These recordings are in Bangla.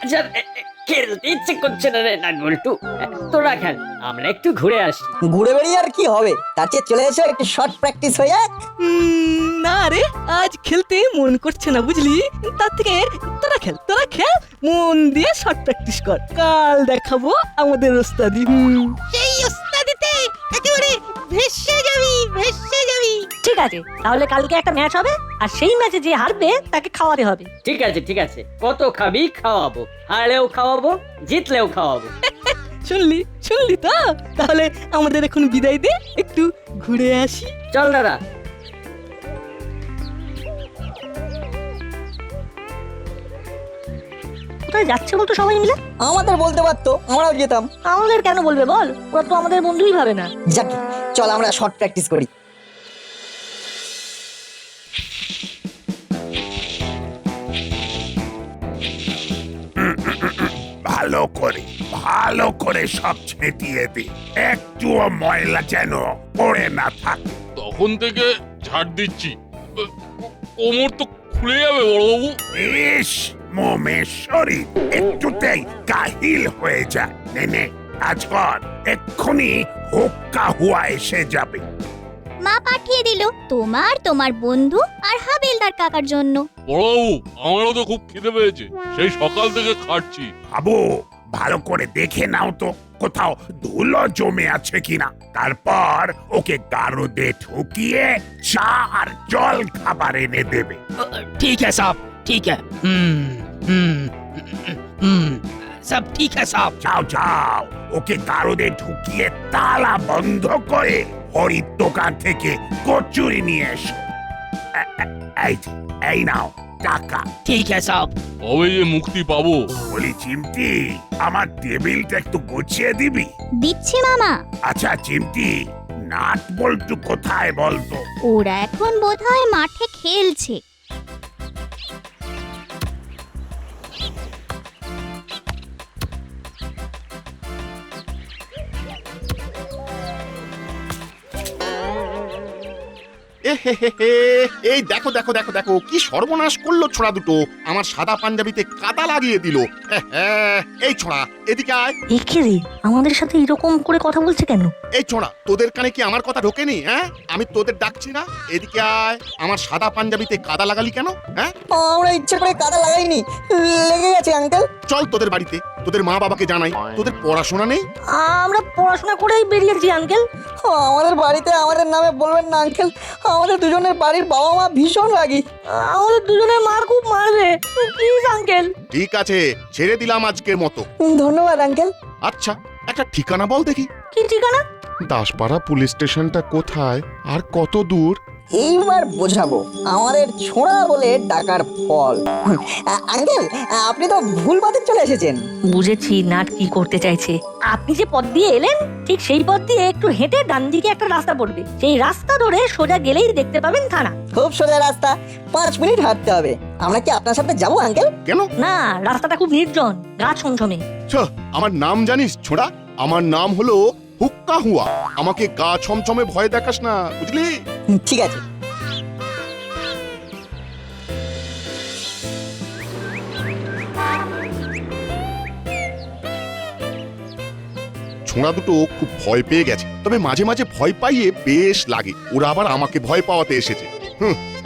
আচ্ছা, খেলতে ইচ্ছে করছে না রে নাটবল্টু। তোরা খেল, আমরা একটু ঘুরে আসি। ঘুরে বেড়িয়ে আর কি হবে, তার চেয়ে চলে এসে একটু শর্ট প্র্যাকটিস হয়ে যাক। না রে, আজ খেলতে মন করছে না বুঝলি। তার থেকে তোরা খেল, মন দিয়ে শর্ট প্র্যাকটিস কর। কাল দেখাবো আমাদের ওস্তাদি। সেই ওস্তাদিতে একেবারে ভেসে যাবি। ঠিক আছে, তাহলে কালকে একটা ম্যাচ হবে, আর সেই ম্যাচে যে হারবে তাকে খাওয়াতে হবে। ঠিক আছে ঠিক আছে, কত খাবি খাওয়াবো, হারলেও খাওয়াবো, জিতলেও খাওয়াবো। শুনলি তো? তাহলে আমাদের এখন বিদায় দে, একটু ঘুরে আসি। চল দাদা। কোথায় যাচ্ছে বলতো সবাই মিলে? আমাদের বলতে পারতো, আমরাও যেতাম। আমাদের কেন বলবে বল, ওরা তো আমাদের বন্ধুই ভাবে না। যাক, চল আমরা শর্ট প্র্যাকটিস করি। ভালো করে সব ছেটিয়ে দি, একটুও ময়লা যেন পড়ে না থাকে। তখন থেকে ঝাড় দিচ্ছি, কোমর তো খুলে যাবে বড়বাবু। ইস, মোমের শরীর একটুতেই কাহিল হয়ে যায়। নে কাজ কর, এক্ষুনি হুক্কা হুয়া এসে যাবে। মা পাঠিয়ে দিল তোমার বন্ধু আর হাবিলদার কাকার জন্য। বড়বাবু, আমারও তো খুব খিদে পেয়েছে, সেই সকাল থেকে খাচ্ছি। বাবু, ভালো করে দেখে নাও তো কোথাও ধুলো জমে আছে কিনা, তারপর ওকে গারদে ঠুকিয়ে চা আর জল খাবার এনে দেবে। ठीक है साहब, ठीक है। सब ठीक है साहब। যাও ওকে গারদে ঢুকিয়ে তালা বন্ধ করে হরির দোকান থেকে কচুরি নিয়ে এসো। এই নাও টাকা। ठीक है साहब। কবে যে মুক্তি পাবো? বলি চিমটি, আমার টেবিলটা একটু গুছিয়ে দিবি? দিচ্ছি মামা। আচ্ছা চিমটি, নাট বল্টু কোথায় বলতো? ওরা এখন বোধহয় মাঠে খেলছে। এই দেখো দেখো দেখো দেখো, কি সর্বনাশ করলো ছোড়া দুটো, আমার সাদা পাঞ্জাবিতে কাদা লাগিয়ে দিল। এই ছোড়া, এদিকে আয়। একে রে, আমাদের সাথে এরকম করে কথা বলছে কেন? এই ছোড়া, তোদের কানে কি আমার কথা ঢোকেনি? হ্যাঁ, আমি তোদের ডাকছি না, এদিকে আয়। আমার সাদা পাঞ্জাবিতে কাদা লাগালি কেন? হ্যাঁ, আমরা ইচ্ছে করে কাদা লাগাইনি, লেগে গেছে আঙ্কেল। চল তোদের বাড়িতে, তোদের মা বাবাকে জানাই। তোদের পড়াশোনা নেই? আমরা পড়াশোনা করেই বেরিয়েছি আঙ্কেল। আমাদের বাড়িতে আমাদের নামে বলবেন না আঙ্কেল, আমাদের দুজনের বাড়ির বাবা মা ভীষণ রাগী। আমাদের দুজনের মার খুব মারবে, প্লিজ আঙ্কেল। ঠিক আছে, ছেড়ে দিলাম আজকের মতো। ধন্যবাদ আঙ্কেল। আচ্ছা, একটা ঠিকানা বল দেখি। কি ঠিকানা? দাসপাড়া পুলিশ স্টেশনটা কোথায় আর কত দূর? এইবার বোঝাবো আমাদের ছোঁড়া বলে ডাকার ফল। আঙ্কেল, আপনি তো ভুল পথে চলে এসেছেন। বুঝেছি নাট কি করতে চাইছে। আপনি যে পথ দিয়ে এলেন, ঠিক সেই পথ দিয়ে একটু হেঁটে ডান দিকে একটা রাস্তা পড়বে, সেই রাস্তা ধরে সোজা গেলেই দেখতে পাবেন থানা। খুব সোজা রাস্তা, 5 মিনিট হাঁটতে হবে। আমরা কি আপনার সাথে যাবো আঙ্কেল? কেন? না, রাস্তাটা খুব নির্জন, গাছ ছমছমে। আমার নাম জানিস ছোড়া? আমার নাম হলো হুক্কা হুয়া। আমাকে গা ছমছমে ভয় দেখাস না, বুঝলি? ঠিক আছে। ছোঁড়া দুটো খুব ভয় পেয়ে গেছে, তবে মাঝে মাঝে ভয় পাইয়ে বেশ লাগে। ওরা আবার আমাকে ভয় পাওয়াতে এসেছে।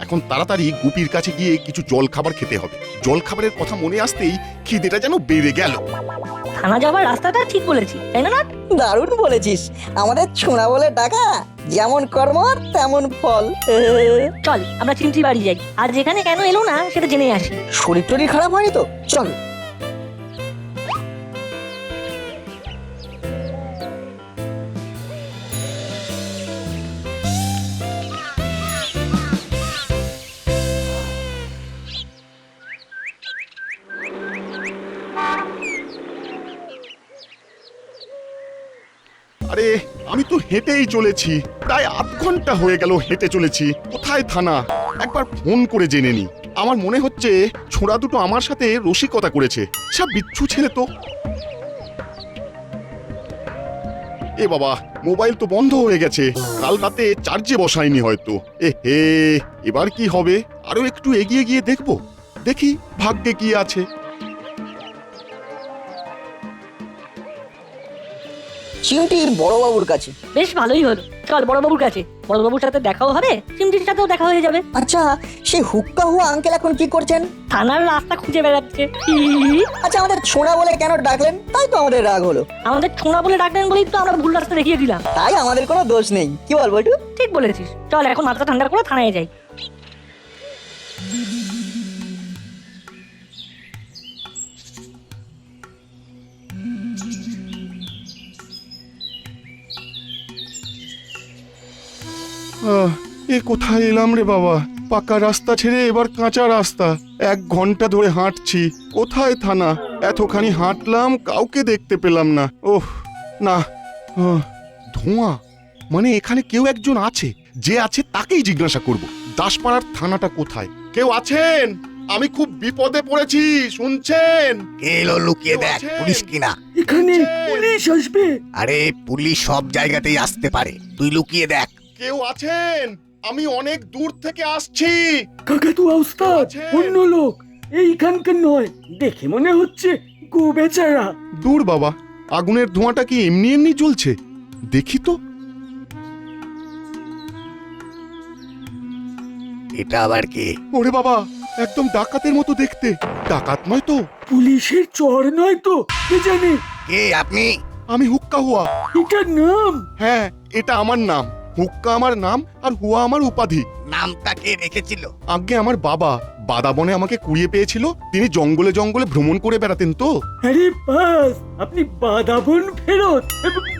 এখন তাড়াতাড়ি গুপির কাছে গিয়ে কিছু জল খাবার খেতে হবে। জল খাবারের কথা মনে আসতেই খিদেটা যেন বেড়ে গেল। থানা যাবার রাস্তাটা ঠিক বলেছি, তাই না? দারুণ বলেছিস। আমাদের ছোঁড়া বলে ডাকা, যেমন কর্ম তেমন ফল। চল আমরা চিমটি বাড়ি যাই, আর যেখানে কেন এলো না সেটা জেনে আসি। শরীর টরীর খারাপ হয়নি তো? চল। আরে, আমি তো হেঁটেই চলেছি, প্রায় আধ ঘন্টা হয়ে গেল হেঁটে চলেছি। কোথায় থানা? একবার ফোন করে জেনে নি। আমার মনে হচ্ছে ছোঁড়া দুটো আমার সাথে রসিকতা করেছে। সব বিচ্ছু ছেলে তো। এ বাবা, মোবাইল তো বন্ধ হয়ে গেছে। কাল রাতে চার্জে বসায়নি হয়তো। হে, এবার কি হবে? আরো একটু এগিয়ে গিয়ে দেখবো। দেখি ভাগ্যে কি আছে। চিমটির বড়বাবুর কাছে। বেশ ভালোই হলো, চল বড়বাবুর কাছে। বড়বাবুর সাথে দেখাও হবে, চিমটির সাথেও দেখা হয়ে যাবে। আচ্ছা, সেই হুক্কা হুয়া আঙ্কেল এখন কি করছেন? থানার রাস্তা খুঁজে বেড়াচ্ছে। আচ্ছা, আমাদের ছোঁড়া বলে কেন ডাকলেন? তাই তো আমাদের রাগ হলো। আমাদের ছোঁড়া বলে ডাকলেন বলেই তো আমরা ভুল রাস্তা দেখিয়ে দিলাম। তাই আমাদের কোনো দোষ নেই, কি বল বলটু? ঠিক বলেছিস, চল এখন মাথা ঠান্ডা করে থানায় যাই। এ কোথায় এলাম রে বাবা? পাকা রাস্তা ছেড়ে এবার কাঁচা রাস্তা। 1 ঘন্টা ধরে হাঁটছি। কোথায় থানা? এতখানি হাঁটলাম, কাউকে দেখতে পেলাম না। ওহ না, ধোঁয়া, মানে এখানে কেউ একজন আছে। যে আছে তাকেই জিজ্ঞাসা করব, দাসপাড়ার থানাটা কোথায়? কেউ আছেন? আমি খুব বিপদে পড়েছি, শুনছেন? এলো লুকিয়ে দেখ পুলিশ কিনা। এখানে পুলিশ আসবে? আরে পুলিশ সব জায়গাতেই আসতে পারে, তুই লুকিয়ে দেখ। কেউ আছেন? আমি অনেক দূর থেকে আসছি। কাকাতুয়া ওস্তাদ, অন্য লোক, এইখানকার নয়। দেখে মনে হচ্ছে গো বেচারা। দূর বাবা, আগুনের ধোঁয়াটা কি এমনি এমনি জ্বলছে? দেখি তো। এটা আবার কে? ওরে বাবা, একদম ডাকাতের মতো দেখতে। ডাকাত নয় তো? পুলিশের চর নয় তো? কে জানে? কে আপনি? আমি হুক্কা হুয়া। এটার নাম? হ্যাঁ, এটা আমার নাম। হুক্কা আমার নাম, আর হুয়া আমার উপাধি। নামটা কে রেখেছিল? আগে আমার বাবা বাদাবনে আমাকে কুড়িয়ে পেয়েছিল। তিনি জঙ্গলে জঙ্গলে ভ্রমণ করে বেড়াতেন তো। আরে বাস, আপনি বাদাবন ফেরত।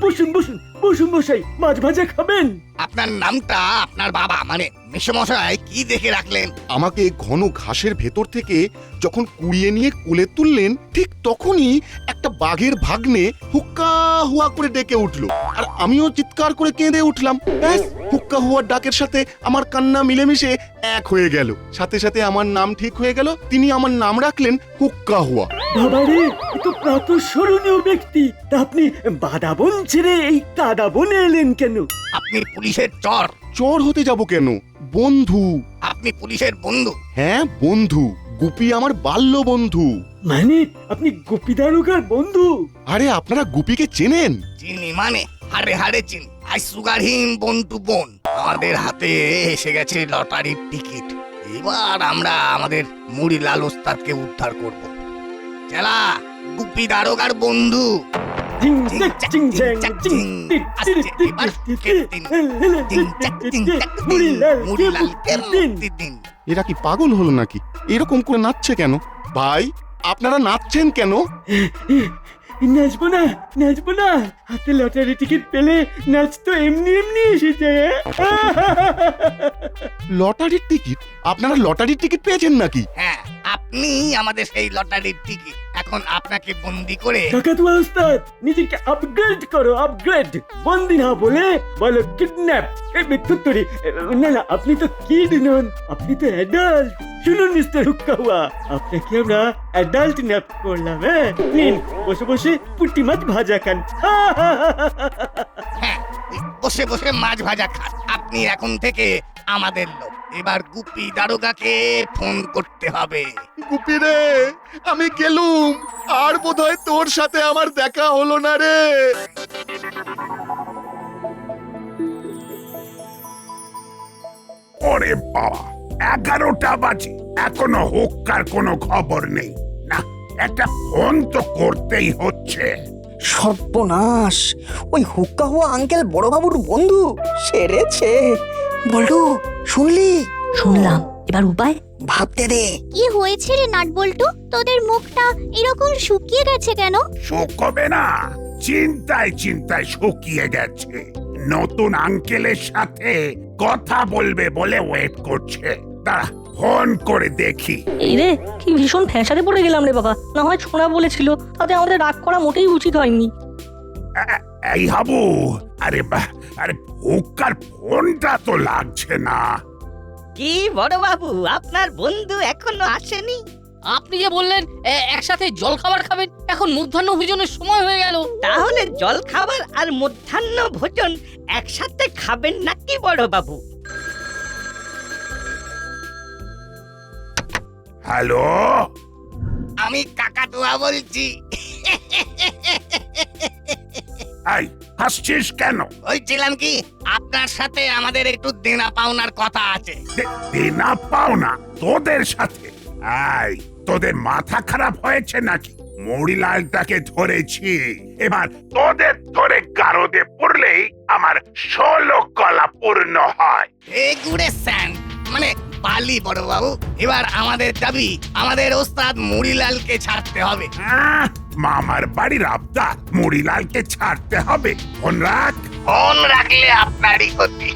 বসুন বসুন বসুন মশাই, মাছ ভাজা খাবেন? আপনার নামটা আপনার বাবা মানে মেসমশাই কি দেখে রাখলেন? আমাকে ঘন ঘাসের ভেতর থেকে যখন কুড়িয়ে নিয়ে কোলে তুললেন, ঠিক তখনই একটা বাঘের ভাগ্নে হুক্কা হুয়া করে ডেকে উঠলো। আর আমিও চিৎকার করে কেঁদে উঠলাম। ব্যাস, হুক্কা হুয়ার ডাকের সাথে আমার কান্না মিলেমিশে এক হয়ে গেল। সাথে সাথে আমার নাম ঠিক হয়ে গেল। তিনি আমার নাম রাখলেন হুক্কা হুয়া। বাবারে, এ তো প্রাতঃস্মরণীয় ব্যক্তি। তা আপনি বাদাবন ছেড়ে এই কাদাবনে এলেন কেন? আপনি পুলিশের চর? চোর হতে যাব কেন? বন্ধু। আপনি পুলিশের বন্ধু? হ্যাঁ বন্ধু, গুপি আমার বাল্য বন্ধু। মানে আপনি গোপী দারোগার বন্ধু? আরে আপনারা গুপিকে চেনেন? চিনি মানে হাড়ে হাড়ে চিনি। আই সুগারহীন বোন টু বোন। আমাদের হাতে এসে গেছে লটারির টিকিট। এবার আমরা আমাদের মুড়িলাল ওস্তাদকে উদ্ধার করব। চেলা, গুপি দারোগার বন্ধু। জিং জাক জিং জ্যাং জিং টিট টিট টিট টিট। মুড়িলালকে মুক্তি দিন। এরা কি পাগল হলো নাকি? এরকম করে নাচছে কেন? ভাই, আপনারা নাচছেন কেন? নাচবো না, নাচবো না। হাতে লটারি টিকিট পেলে নাচ তো এমনি এমনি এসে যায়। লটারির টিকিট? আপনারা লটারির টিকিট পেয়েছেন নাকি? হ্যাঁ, আপনি আমাদের সেই লটারির টিকিট। এখন আপনাকে বন্দি করে কাকাতুয়া ওস্তাদ, নিজেকে আপগ্রেড করো, আপগ্রেড। বন্দি না বলে বলো কিডন্যাপ। তুত্তরি, না না, আপনি তো কিড নন, আপনি তো অ্যাডাল্ট। শুনুন মিস্টার হুক্কা হুয়া, আপনাকে আমরা অ্যাডাল্ট ন্যাপ করলাম। হ্যাঁ, নিন বসে বসে পুঁটি মাছ ভাজা খান। হ্যাঁ, বসে বসে মাছ ভাজা খান। আপনি এখন থেকে আমাদের লোক। এবার গুপি দারোগাকে ফোন করতে হবে। গুপি রে, আমি গেলুম, আর বোধহয় তোর সাথে আমার দেখা হলো না রে। ওরে বাবা, 11টা বাজে, এখনো হুক্কার কোনো খবর নেই। না, একটা ফোন তো করতেই হচ্ছে। সর্বনাশ, ওই হুক্কা হুয়া আঙ্কেল বড়বাবুর বন্ধু। সেরেছে। বলটু, শুনলি? শুনলাম, এবার উপায়? ভাবতে দে। কি হয়েছে রে নাটবল্টু? তোদের মুখটা এরকম শুকিয়ে গেছে কেন? শুকোবে না, চিন্তায় চিন্তায় শুকিয়ে গেছে। নতুন আঙ্কেলের সাথে কথা বলবে বলে ওয়েট করছে। দাঁড়া, ফোন করে দেখি। এই রে, কি ভীষণ ফ্যাসাদে পড়ে গেলাম রে বাবা। না হয় ছোঁড়া বলেছিল, তাতে আমাদের রাগ করা মোটেই উচিত হয়নি। এই হাবু, আরে বাহ, আরে হুক্কার ফোনটা তো লাগছে না। কি বড় বাবু, আপনার বন্ধু এখনো আসেনি? আপনি যে বললেন একসাথে জল খাবার খাবেন, এখন মধ্যাহ্ন ভোজনের সময় হয়ে গেল। তাহলে জল খাবার আর মধ্যাহ্ন ভোজন একসাথে খাবেন নাকি বড় বাবু? হ্যালো, আমি কাকাতুয়া বলছি। এই হাসছিস কেন? বলছিলাম কি, আপনার সাথে আমাদের একটু দেনা পাওনার কথা আছে। দেনা পাওনা তোদের সাথে? এই তোদের মাথা খারাপ হয়েছে নাকি? মরিলালটাকে ধরেছি, এবার তোদের ধরে গারদে পড়লেই আমার 16 কলা পূর্ণ হয়। এগুড়ে স্যান্ড মানে পালি বড় বাবু। এবার আমাদের দাবি, আমাদের ওস্তাদ মুড়িলালকে ছাড়তে হবে। মামার বাড়ির আবদার, মরিলালকে ছাড়তে হবে। ফোন রাখ। ফোন রাখলে আপনারই ক্ষতি।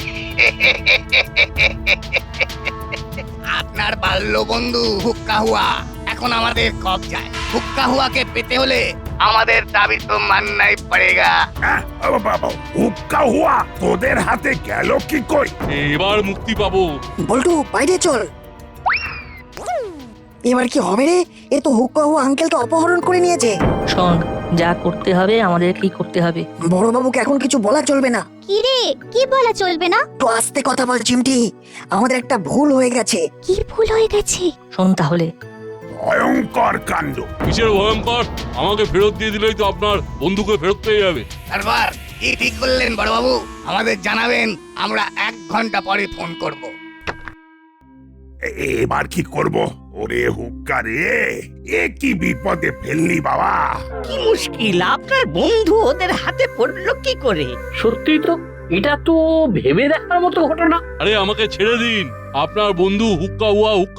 আপনার বাল্য বন্ধু হুক্কা হুয়া এখন আমাদের কবজায়। হুক্কা হুয়াকে পেতে হলে আমাদের দাবি তো মাননাই পড়েগা। হুক্কা হুয়া তোদের হাতে গেল কি কই? এবার মুক্তি পাবো। বল্টু বাইরে চল। এবার কি হবে রে? এ তো হুক্কা হুয়া আঙ্কেলকে অপহরণ করে নিয়েছে। শোন, যা করতে হবে আমাদের কি করতে হবে। বড় বাবুকে এখন কিছু বলা চলবে না। কি রে, কি বলা চলবে না? তো আস্তে কথা বল চিমটি, আমাদের একটা ভুল হয়ে গেছে। কি ভুল হয়ে গেছে? শোন তাহলে। ভয়ঙ্কর কাণ্ড। কিসের ভয়ঙ্কর? আমাকে ফেরত দিয়ে দিলেই তো আপনার বন্ধুকে ফেরত পেয়ে যাবে। তারপর কি ঠিক করলেন বড় বাবু? আমাদের জানাবেন, আমরা 1 ঘন্টা পরে ফোন করব। এবার কি করব? ওরে হুক্কা রে, এ কি বিপদে ফেললি বাবা। কি মুশকিল, আপনার বন্ধু ওদের হাতে পড়লো কি করে? সত্যি তো, এটা তো ভেবে দেখার মতো ঘটনা। আরে আমাকে ছেড়ে দিন, আপনার বন্ধু হুক্কা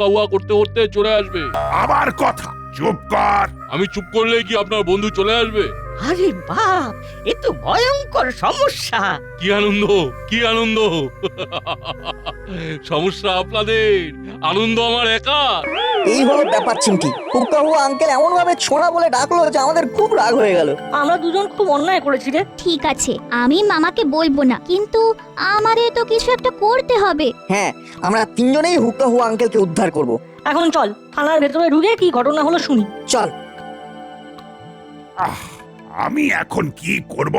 হুয়া করতে করতে চলে আসবে। আবার কথা, চুপ কর। আমি চুপ করলেই কি আপনার বন্ধু চলে আসবে? আরে বাপ, এ তো ভয়ঙ্কর সমস্যা। কি আনন্দ, কি আনন্দ! সমস্যা আপনাদের, আনন্দ আমার একা। এই হলো ব্যাপার চিমটি। হুক্কা হুয়া আঙ্কেল এমন ভাবে ছোড়া বলে ডাকলো যে আমাদের খুব রাগ হয়ে গেল। আমরা দুজন খুব অন্যায় করেছি রে। ঠিক আছে, আমি মামাকে বলবো না, কিন্তু আমাদের তো কিছু একটা করতে হবে। হ্যাঁ, আমরা 3 জনেই হুক্কা হুয়া আঙ্কেলকে উদ্ধার করব। এখন চল থানার ভেতরে ঢুকে কি ঘটনা হলো শুনি। চল। আমি এখন কি করব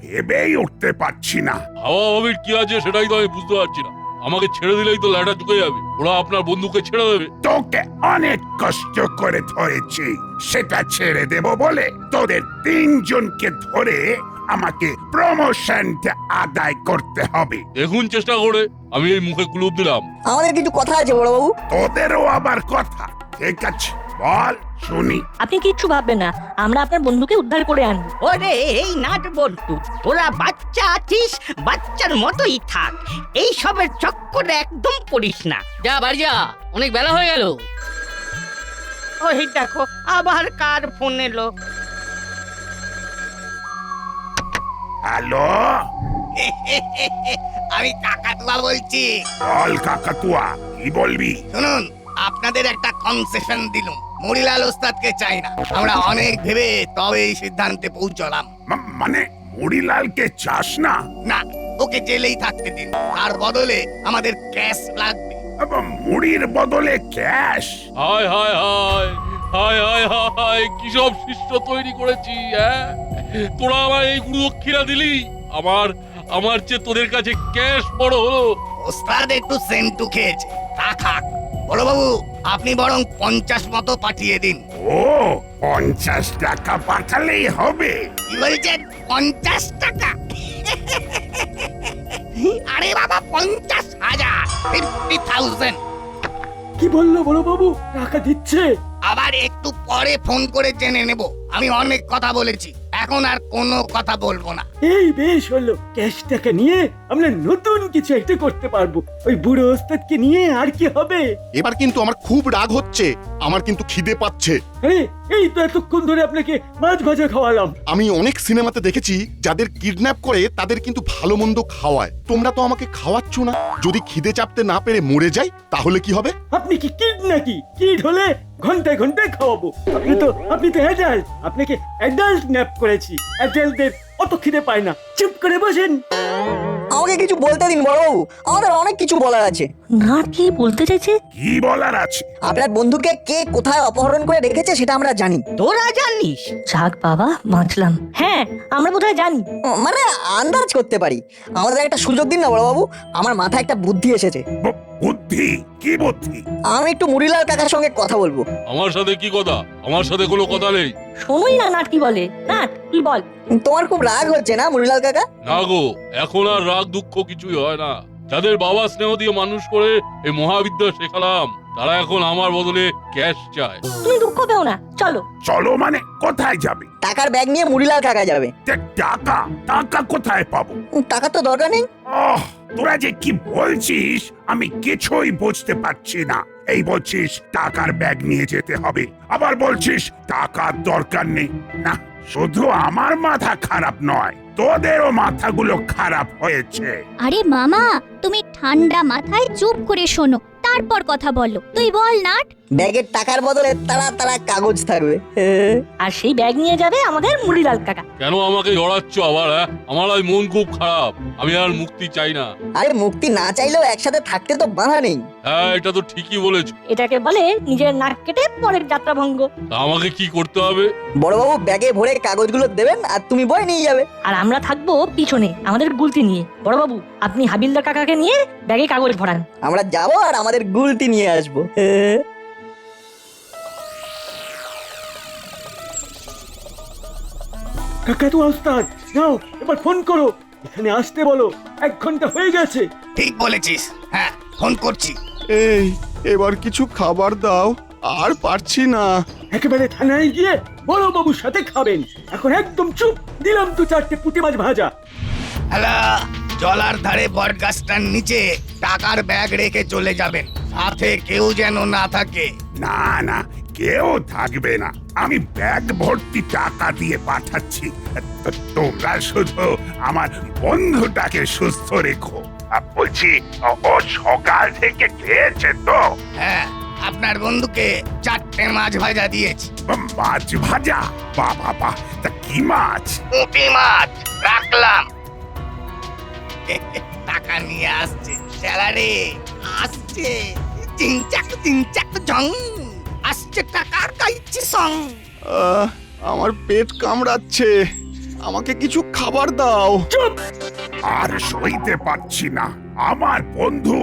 ভেবেই উঠতে পারছি না। হাওয়া ভাবির কি আছে সেটাই তো আমি বুঝতে পারছি না। আমাকে ছেড়ে দিলেই তো ল্যাটা চুকে যাবে, ওরা আপনার বন্ধুকে ছেড়ে দেবে। তোকে অনেক কষ্ট করে ধরেছি, সেটা ছেড়ে দেব বলে তোদের 3 জনকে ধরে আমাকে প্রমোশনটা আদায় করতে হবে। দেখুন চেষ্টা করে, আমি এই মুখে কুলুপ দিলাম। আমাদের কিছু কথা আছে বড় বাবু। তোদেরও আবার কথা? ঠিক আছে, বল শুনি। আপনি কিচ্ছু ভাববেন না, আমরা আপনার বন্ধুকে উদ্ধার করে আনবো। ওরে এই নাট বল্টু, তোরা বাচ্চা আছিস, বাচ্চার মতোই থাক। এই সবের চক্করে একদম পড়িস না। যা বাড়ি যা, অনেক বেলা হয়ে গেল। ওই দেখো আবার কার ফোন এলো। হ্যালো, আমি কাকাতুয়া বলছি। বল কাকাতুয়া, কি বলবি? শুনুন, আপনাদের একটা কনসেশন দিলুম, মুড়িলাল ওস্তাদকে চাই না। আমরা অনেক ভেবে তবে এই সিদ্ধান্তে পৌঁছলাম। মানে মুড়িলালকে চাস না? না, ওকে জেলেই থাকতে দিন, তার বদলে আমাদের ক্যাশ লাগবে। মুড়ির বদলে ক্যাশ? হায় হায় হায় হায় হায় হায়, কি সব শিষ্য তৈরি করেছি। হ্যাঁ, তোরা আমার এই গুরু দক্ষিণা দিলি, আমার চেয়ে তোদের কাছে ক্যাশ বড় হলো। ওস্তাদ একটু সেন্টু খেয়েছে, তা খাক। বড়বাবু, আপনি বরং 50 মতো পাঠিয়ে দিন। ও, 50 টাকা পাঠালেই হবে? কি বলছেন, 50 টাকা? আরে বাবা, 50,000, 50,000। কি বললো বড় বাবু? টাকা দিচ্ছে? আবার একটু পরে ফোন করে জেনে নেব। আমি অনেক কথা বলেছি, এখন আর কোনো কথা বলবো না। এই বেশ হলো, ক্যাশ টাকা নিয়ে আমরা নতুন কিছু একটা করতে পারবো। ওই বুড়ো ওস্তাদকে নিয়ে আর কি হবে? এবার কিন্তু আমার খুব রাগ হচ্ছে, আমার কিন্তু খিদে পাচ্ছে। আরে এই তো এতক্ষণ ধরে আপনাকে মাছ ভাজা খাওয়ালাম। আমি অনেক সিনেমাতে দেখেছি যাদের কিডন্যাপ করে তাদের কিন্তু ভালো মন্দ খাওয়ায়। তোমরা তো আমাকে খাওয়াচ্ছ না। যদি খিদে চাপতে না পেরে মরে যাই তাহলে কি হবে? আপনি কি কিড নাকি? কিড হলে ঘন্টায় ঘন্টায় খাওয়াবো। আপনি তো অ্যাডাল্ট, আপনাকে অ্যাডাল্ট ন্যাপ করেছি। অ্যাডাল্টদের অত খিদে পায় না। চুপ করে বসেন। আমাকে কিছু বলতে দিন বড় বাবু, আমাদের অনেক কিছু বলার আছে। না, কি বলতে চাইছে? কি বলার আছে? আপনার বন্ধুকে কে কোথায় অপহরণ করে রেখেছে সেটা আমরা জানি। তোরা জানিস? যাক বাবা, বাঁচলাম। হ্যাঁ, আমরা বোধহয় জানি, মানে আন্দাজ করতে পারি। আমাদের একটা সুযোগ দিন না বড় বাবু, আমার মাথায় একটা বুদ্ধি এসেছে। বুদ্ধি কি বুদ্ধি? আমি একটু মুড়িলাল কাকার সঙ্গে কথা বলবো। আমার সাথে কি কথা? আমার সাথে কোনো কথা নেই। শোনোই না নাট কি বলে। নাট তুই বল। তোমার খুব রাগ হচ্ছে না মুড়িলাল কাকা? না গো, এখন আর রাগ দুঃখ কিছুই হয় না। যাদের বাবা স্নেহ দিয়ে মানুষ করে এই মহাবিদ্যা শেখালাম, তারা এখন আমার বদলে ক্যাশ চায়। তুমি দুঃখ পেও না, চলো। চলো মানে কোথায় যাবে? টাকার ব্যাগ নিয়ে মুড়িলাল কাকা যাবে। টাকা? টাকা কোথায় পাবো? টাকা তো দরকার নেই। তোরা যে কি বলছিস আমি কিছুই বুঝতে পারছি না। এই বলছিস টাকার ব্যাগ নিয়ে যেতে হবে, আবার বলছিস টাকার দরকার নেই। না, শুধু আমার মাথা খারাপ নয়, তোদেরও মাথাগুলো খারাপ হয়েছে। আরে মামা, তুমি ঠান্ডা মাথায় চুপ করে শোনো, তারপর কথা বলো। তুই বল নাট। ব্যাগের টাকার বদলে তারা তারা কাগজ থাকবে। আর সেই ব্যাগ নিয়ে যাবে আমাদের মুড়িলাল কাকা। কেন আমাকে জড়াচ্ছ আবার? আমার আজ মন খুব খারাপ, আমি আর মুক্তি চাই না। আরে মুক্তি না চাইলেও একসাথে থাকতে তো বাধা নেই। হ্যাঁ, এটা তো ঠিকই বলেছো। এটাকে বলে নিজের নাক কেটে পরের যাত্রা ভঙ্গ। তা আমাকে কি করতে হবে? বড়বাবু ব্যাগে ভরে কাগজগুলো দেবেন আর তুমি বই নিয়ে যাবে। আর আমরা থাকবো পিছনে আমাদের গুলতি নিয়ে। বড়বাবু, আপনি হাবিলদার কাকাকে নিয়ে ব্যাগে কাগজ ভরান। আমরা যাবো আর আমাদের গুলতি নিয়ে আসবো। কাকা তো ওস্তাদ, নাও এবার ফোন করো, এখানে আসতে বলো। 1 ঘন্টা হয়ে গেছে। ঠিক বলেছিস, হ্যাঁ ফোন করছি। এই এবার কিছু খাবার দাও, আর পারছি না। একেবারে থানায় গিয়ে বড় বাবুর সাথে খাবেন। এখন একদম চুপ। দিলাম তো 4টে পুঁটি মাছ ভাজা। হ্যালো, জলার ধারে বট গাছটার নিচে টাকার ব্যাগ রেখে চলে যাবেন, সাথে কেউ যেন না থাকে। না না, কেউ থাকবে না, আমি ব্যাগ ভর্তি টাকা দিয়ে পাঠাচ্ছি। তোমরা শুধু আমার বন্ধুটাকে সুস্থ রেখো। বলছি, ও সকাল থেকে খেয়েছে তো? হ্যাঁ, আপনার বন্ধুকে 4টে মাছ ভাজা দিয়েছি। মাছ ভাজা? বাবা বা, তা কি মাছ? পুঁটি মাছ রাখলাম। টাকা নিয়ে আসছে স্যালারে, আসছে চিংচাক ঝং, আসছে টাকার কাইছি সং। আমার পেট কামড়াচ্ছে, আমাকে কিছু খাবার দাও। চুপ! আর সইতে পারছি না, আমার বন্ধু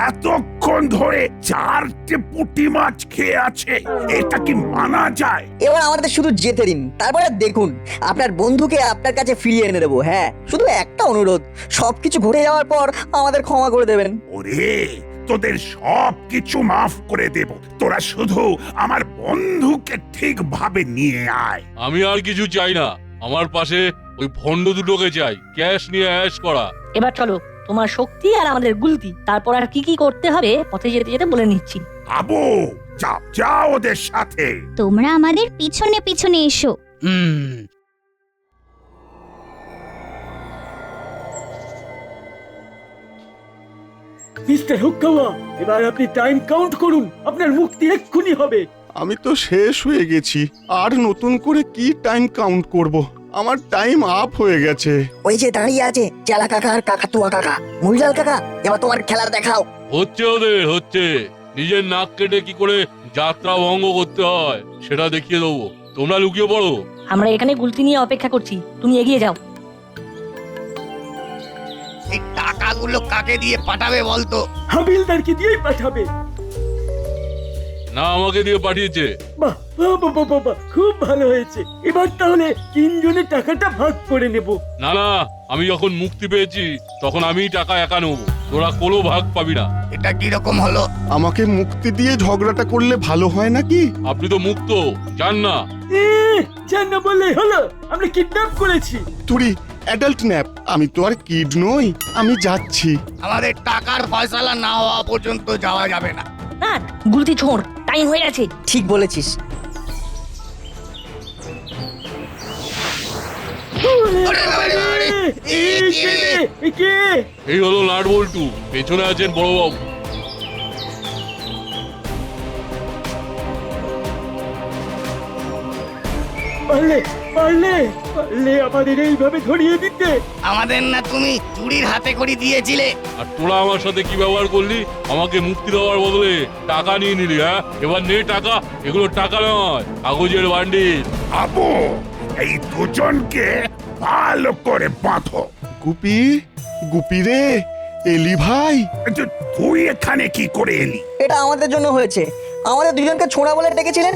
এতক্ষণ ধরে 4টে পুঁটি মাছ খেয়ে আছে, এটা কি মানা যায়? এবার আমাদের শুধু যেতে দিন, তারপরে দেখুন আপনার বন্ধুকে আপনার কাছে ফিরিয়ে এনে দেবো। হ্যাঁ, শুধু একটা অনুরোধ, সবকিছু ঘুরে যাওয়ার পর আমাদের ক্ষমা করে দেবেন। ওরে, তোদের সব কিছু মাফ করে দেব, তোরা শুধু আমার বন্ধুকে ঠিকভাবে নিয়ে আয়। আমি আর কিছু চাই না, আমার পাশে ওই ভণ্ড দুটোকে চাই, ক্যাশ নিয়ে অ্যাশ করা। এবার চলো, তোমার শক্তি আর আমাদের গুলতি, তারপর আর কি কি করতে হবে পথে যেতে যেতে বলে নিচ্ছি। আবু, যাও যাও ওদের সাথে। তোমরা আমাদের পিছনে পিছনে এসো। মিস্টার হুক্কাওয়া, এবার আপনি টাইম কাউন্ট করুন, আপনার মুক্তি এক্ষুনি হবে। আমি তো শেষ হয়ে গেছি, আর নতুন করে কি টাইম কাউন্ট করব? আমার টাইম আপ হয়ে গেছে। ওই যে দাঁড়িয়ে আছে চেলা কাকা আর কাকাতুয়া কাকা। মুড়িলাল কাকা, এবার তোমার খেলার দেখাও। হচ্ছে ওদের, হচ্ছে। নিজের নাক কেটে কি করে যাত্রা ভঙ্গ করতে হয় সেটা দেখিয়ে দেবো। তোমরা লুকিয়ে পড়ো। আমরা এখানে গুলতি নিয়ে অপেক্ষা করছি, তুমি এগিয়ে যাও। এই টাকাগুলো কাকে দিয়ে পাঠাবে বলতো? হাবিলদারকে দিয়েই পাঠাবে। না, আমাকে দিয়ে পাঠিয়েছে। বাহ বাহ বাহ বাহ বাহ, খুব ভালো হয়েছে। এবার তাহলে 3 জনে টাকাটা ভাগ করে নেব। না না, আমি যখন মুক্তি পেয়েছি তখন আমি টাকা একা নেবো, তোরা কোনো ভাগ পাবি না। এটা কিরকম হলো? আমাকে মুক্তি দিয়ে ঝগড়াটা করলে ভালো হয় নাকি? আপনি তো মুক্ত, জান না? জান না বললেই হলো, আমরা কিডন্যাপ করেছি। তুই অ্যাডাল্ট ন্যাপ, আমি তো আর কিড নই, আমি যাচ্ছি। আমাদের টাকার ফয়সালা না হওয়া পর্যন্ত যাওয়া যাবে না। না, গুলতি ছোঁড়, টাইম হয়ে গেছে। ঠিক বলেছিস। এই হলো নাট বল্টু, পেছনে আছেন বড়বাবু। পারলে পারলে পারলে আমাদের এইভাবে ধরিয়ে দিতে। আমাদের না তুমি চুরির হাতে করে দিয়েছিলে? আর তোরা আমার সাথে কি ব্যবহার করলি? আমাকে মুক্তি দেওয়ার বদলে টাকা নিয়ে নিলি। হ্যাঁ, এবার নে টাকা। এগুলো টাকা নয়, কাগজের বান্ডিল। আবু, এই দুজনকে ভালো করে বাঁধো। গুপি, গুপি রে, এলি ভাই, তুই এখানে কি করে এলি? এটা আমাদের জন্য হয়েছে। আমাদের দুজনকে ছোঁড়া বলে ডেকেছিলেন,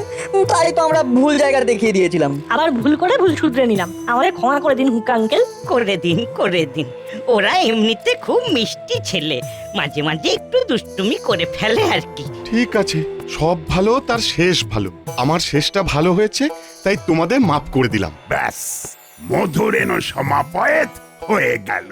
তাই তো আমরা ভুল জায়গায় দেখিয়ে দিয়েছিলাম। আবার ভুল করে ভুল শুধরে নিলাম, আমাদের ক্ষমা করে দিন হুক্কা আঙ্কেল। করে দিন করে দিন। ওরা এমনিতে খুব মিষ্টি ছেলে, মাঝে মাঝে একটু দুষ্টুমি করে ফেলে আর কি। ঠিক আছে, সব ভালো তার শেষ ভালো। আমার শেষটা ভালো হয়েছে, তাই তোমাদের মাফ করে দিলাম। ব্যাস, মধুরেণ সমাপয়েত হয়ে গেল।